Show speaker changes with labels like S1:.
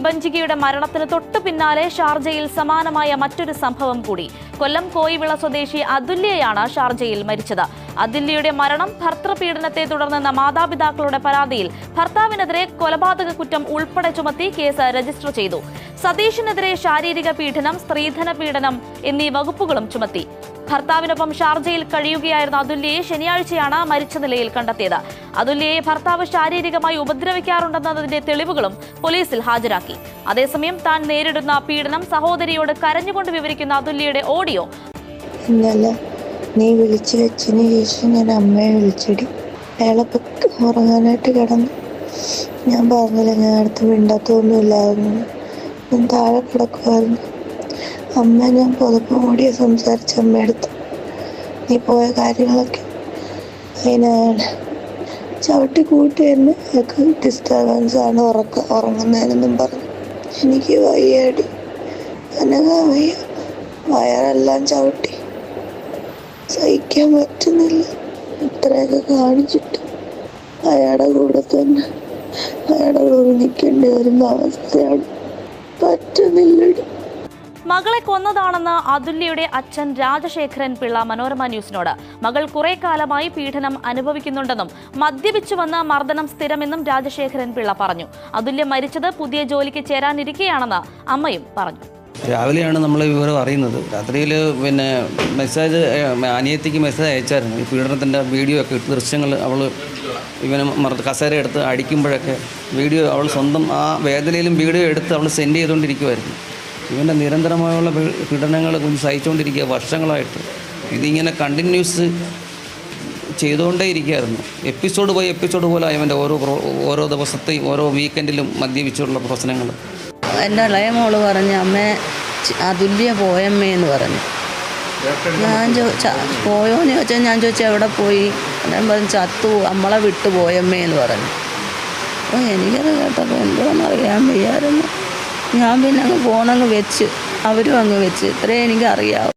S1: ബഞ്ചികയുടെ മരണത്തിന് തൊട്ടു പിന്നാലെ ഷാർജയിൽ സമാനമായ മറ്റൊരു സംഭവം കൂടി. കൊല്ലം കോയിവിള സ്വദേശി അതുല്യയാണ് ഷാർജയിൽ മരിച്ചത്. അതുല്യയുടെ മരണം ഭർത്തൃപീഡനത്തെ തുടർന്നെന്ന മാതാപിതാക്കളുടെ പരാതിയിൽ ഭർത്താവിനെതിരെ കൊലപാതക കുറ്റം ഉൾപ്പെടെ ചുമത്തി കേസ് രജിസ്റ്റർ ചെയ്തു. സതീഷിനെതിരെ ശാരീരിക പീഡനം, സ്ത്രീധന പീഡനം എന്നീ വകുപ്പുകളും ചുമത്തി. ഭർത്താവിനൊപ്പം ഷാർജയിൽ കഴിയുകയായിരുന്ന അതുല്യയെ ശനിയാഴ്ചയാണ് മരിച്ച നിലയിൽ കണ്ടെത്തിയത്. അതുല്യയെ ഭർത്താവ് ശാരീരികമായി ഉപദ്രവിക്കാറുണ്ടെന്നതിന്റെ തെളിവുകളും പോലീസിൽ ഹാജരാക്കി. അതേസമയം താൻ നേരിടുന്ന പീഡനം സഹോദരിയോട് കരഞ്ഞുകൊണ്ട് വിവരിക്കുന്ന അതുല്യയുടെ ഓഡിയോ
S2: ഇന്നലെ നീ വിളിച്ചു വെച്ചതിന് ശേഷം ഞാൻ അമ്മയെ വിളിച്ചിടി. അയാളെ ഉറങ്ങാനായിട്ട് കിടന്നു. ഞാൻ പറഞ്ഞില്ല, ഞാൻ അടുത്ത് മിണ്ടാത്തൊന്നുമില്ലായിരുന്നു. ഞാൻ താഴെ കിടക്കുമായിരുന്നു. അമ്മ ഞാൻ പുതപ്പ് മൂടിയ സംസാരിച്ച അമ്മയെടുത്ത് നീ പോയ കാര്യങ്ങളൊക്കെ അതിനാണ് ചവിട്ടി കൂട്ടി തന്നെ അയാൾക്ക് ഡിസ്റ്റർബൻസ് ആണ് ഉറങ്ങുന്നതിനെന്നും പറഞ്ഞു. എനിക്ക് വയ്യാടി, അനങ്ങാൻ വയ്യ, വയറെല്ലാം ചവിട്ടി സഹിക്കാൻ പറ്റുന്നില്ല. ഇത്രയൊക്കെ കാണിച്ചിട്ട് അയാളുടെ കൂടെ തന്നെ അയാളുടെ കൂടെ നിൽക്കേണ്ടി വരുന്ന അവസ്ഥയാണ്. പറ്റുന്നില്ലടി.
S1: മകളെ കൊന്നതാണെന്ന് അതുല്യയുടെ അച്ഛൻ രാജശേഖരൻ പിള്ള മനോരമ ന്യൂസിനോട്. മകൾ കുറെ കാലമായി പീഡനം അനുഭവിക്കുന്നുണ്ടെന്നും മദ്യപിച്ചു വന്ന മർദ്ദനം സ്ഥിരമെന്നും രാജശേഖരൻ പിള്ള പറഞ്ഞു. അതുല്യ മരിച്ചത് പുതിയ ജോലിക്ക് ചേരാനിരിക്കെയാണെന്ന് അമ്മയും പറഞ്ഞു.
S3: രാവിലെയാണ് നമ്മൾ വിവരം അറിയുന്നത്. രാത്രിയിൽ മെസ്സേജ് അനിയത്തിക്ക് മെസ്സേജ് അയച്ചായിരുന്നു. ഈ പീഡനത്തിൻ്റെ വീഡിയോ ഒക്കെ ദൃശ്യങ്ങൾ അവൾ കസേര എടുത്ത് അടിക്കുമ്പോഴൊക്കെ വീഡിയോ അവൾ സ്വന്തം ആ വേദനയിലും വീഡിയോ എടുത്ത് അവൾ സെൻഡ് ചെയ്തുകൊണ്ടിരിക്കുമായിരുന്നു. ഇവൻ്റെ നിരന്തരമായുള്ള പീഡനങ്ങൾ കുഞ്ഞ് സഹിച്ചുകൊണ്ടിരിക്കുക വർഷങ്ങളായിട്ട്. ഇതിങ്ങനെ കണ്ടിന്യൂസ് ചെയ്തുകൊണ്ടേ ഇരിക്കുകയായിരുന്നു. എപ്പിസോഡ് പോലെ ഇവൻ്റെ ഓരോ ദിവസത്തെയും ഓരോ വീക്കെൻഡിലും മദ്യപിച്ചുള്ള പ്രശ്നങ്ങൾ.
S4: എൻ്റെ ഇളയ മോള് പറഞ്ഞ് അമ്മേ അതുല്യ പോയമ്മേന്ന് പറഞ്ഞു. ഞാൻ പോയോന്ന് ചോദിച്ചാൽ ഞാൻ ചോദിച്ചാൽ എവിടെ പോയി? ഞാൻ പറഞ്ഞു ചത്തു, നമ്മളെ വിട്ടു പോയമ്മേന്ന് പറഞ്ഞു. അപ്പോൾ എനിക്കത് കേട്ടപ്പോൾ എന്തോന്നറിയാൻ വയ്യായിരുന്നു. ഞാൻ പിന്നെ അങ്ങ് ഫോണങ്ങ് വെച്ച്, അവരും അങ്ങ് വെച്ച്. ഇത്രയും എനിക്കറിയാവും.